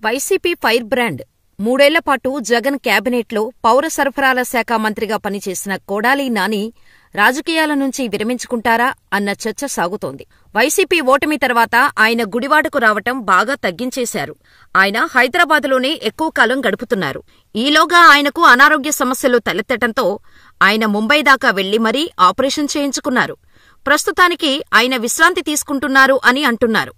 YCP fire brand. 3 ఏళ్ల పాటు జగన్ క్యాబినెట్లో పౌర సరఫరాల శాఖ మంత్రిగా పనిచేసిన కొడాలి నాని రాజకీయాల నుంచి విరమించుకుంటారా అన్న చర్చ సాగుతోంది. వైసీపీ ఓటమి తర్వాత ఆయన గుడివాడకు రావటం బాగా తగ్గించేశారు. ఆయన హైదరాబాదులోనే ఎక్కువ కాలం గడుపుతున్నారు. ఈలోగా ఆయనకు అనారోగ్య సమస్యలు తలెత్తటంతో ఆయన ముంబై దాకా వెళ్లి మరీ ఆపరేషన్ చేయించుకున్నారు. ప్రస్తుతానికి ఆయన విశ్రాంతి తీసుకుంటున్నారు అని అంటున్నారు.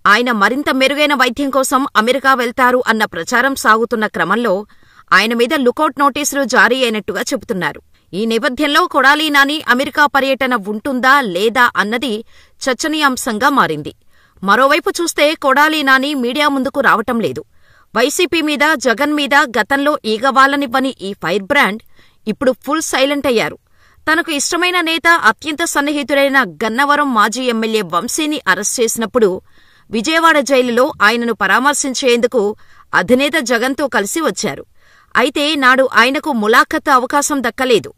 ఆయన మరింత మెరుగైన వైద్యం కోసం అమెరికా వెళ్తారు అన్న ప్రచారం సాగుతున్న క్రమంలో ఆయన మీద లుకౌట్ నోటీసులు జారీ అయినట్టుగా చెబుతున్నారు. ఈ నేపథ్యంలో కొడాలి నాని అమెరికా పర్యటన ఉంటుందా లేదా అన్నది చర్చనీయాంశంగా మారింది. మరోవైపు చూస్తే కొడాలి నాని మీడియా ముందుకు రావటం లేదు. వైసీపీ మీద, జగన్ మీద గతంలో ఈగవాలనివ్వని ఈ ఫైర్ బ్రాండ్ ఇప్పుడు ఫుల్ సైలెంట్ అయ్యారు. తనకు ఇష్టమైన నేత, అత్యంత సన్నిహితుడైన గన్నవరం మాజీ ఎమ్మెల్యే వంశీని అరెస్ట్ చేసినప్పుడు విజయవాడ జైలులో ఆయనను పరామర్శించేందుకు అధినేత జగన్తో కలిసి వచ్చారు. అయితే నాడు ఆయనకు ములాఖత్ అవకాశం దక్కలేదు.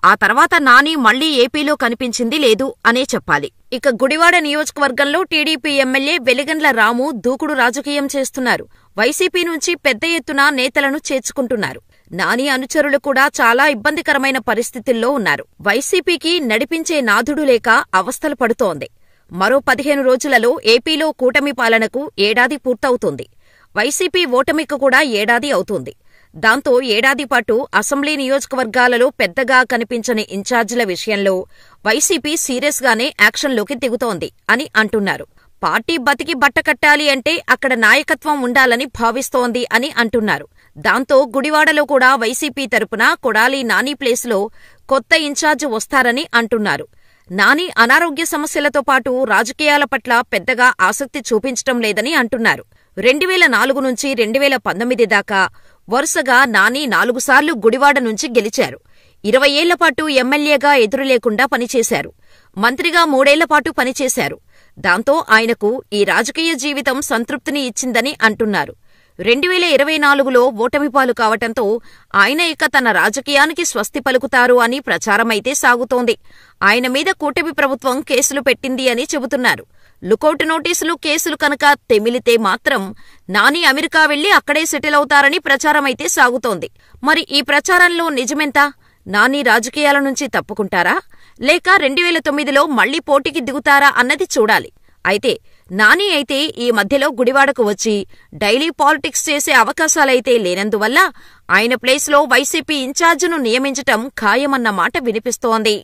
ఆ తర్వాత నాని మళ్లీ ఏపీలో కనిపించింది లేదు అనే చెప్పాలి. ఇక గుడివాడ నియోజకవర్గంలో టీడీపీ ఎమ్మెల్యే వెలిగండ్ల రాము దూకుడు రాజకీయం చేస్తున్నారు. వైసీపీ నుంచి పెద్ద ఎత్తున నేతలను చేర్చుకుంటున్నారు. నాని అనుచరులు కూడా చాలా ఇబ్బందికరమైన పరిస్థితుల్లో ఉన్నారు. వైసీపీకి నడిపించే నాథుడు లేక అవస్థలు పడుతోంది. మరో 15 రోజులలో ఏపీలో కూటమి పాలనకు ఏడాది పూర్తవుతుంది. వైసీపీ ఓటమికి కూడా ఏడాది అవుతుంది. దాంతో ఏడాది పాటు అసెంబ్లీ నియోజకవర్గాలలో పెద్దగా కనిపించని ఇన్ఛార్జీల విషయంలో వైసీపీ సీరియస్గానే యాక్షన్లోకి దిగుతోంది అని అంటున్నారు. పార్టీ బతికి బట్టకట్టాలి అంటే అక్కడ నాయకత్వం ఉండాలని భావిస్తోంది అని అంటున్నారు. దాంతో గుడివాడలో కూడా వైసీపీ తరపున కొడాలి నాని ప్లేస్లో కొత్త ఇన్ఛార్జి వస్తారని అంటున్నారు. నాని అనారోగ్య సమస్యలతో పాటు రాజకీయాల పట్ల పెద్దగా ఆసక్తి చూపించటం లేదని అంటున్నారు. 2004 నుంచి 2019 దాకా వరుసగా నాని 4 సార్లు గుడివాడ నుంచి గెలిచారు. 20 ఏళ్లపాటు ఎమ్మెల్యేగా ఎదురులేకుండా పనిచేశారు. మంత్రిగా 3 ఏళ్లపాటు పనిచేశారు. దాంతో ఆయనకు ఈ రాజకీయ జీవితం సంతృప్తిని ఇచ్చిందని అంటున్నారు. 2024లో ఓటమిపాలు కావటంతో ఆయన ఇక తన రాజకీయానికి స్వస్తి పలుకుతారు అని ప్రచారమైతే సాగుతోంది. ఆయన మీద కూటమి ప్రభుత్వం కేసులు పెట్టింది అని చెబుతున్నారు. లుకౌట్ నోటీసులు, కేసులు కనుక తెమిలితే మాత్రం నాని అమెరికా వెళ్లి అక్కడే సెటిల్ అవుతారని ప్రచారమైతే సాగుతోంది. మరి ఈ ప్రచారంలో నిజమెంత? నాని రాజకీయాల నుంచి తప్పుకుంటారా లేక 2009లో మళ్లీ పోటీకి దిగుతారా అన్నది చూడాలి. అయితే నాని అయితే ఈ మధ్యలో గుడివాడకు వచ్చి డైలీ పాలిటిక్స్ చేసే అవకాశాలైతే లేనందువల్ల ఆయన ప్లేస్లో వైసీపీ ఇన్ఛార్జిను నియమించటం ఖాయమన్న మాట వినిపిస్తోంది.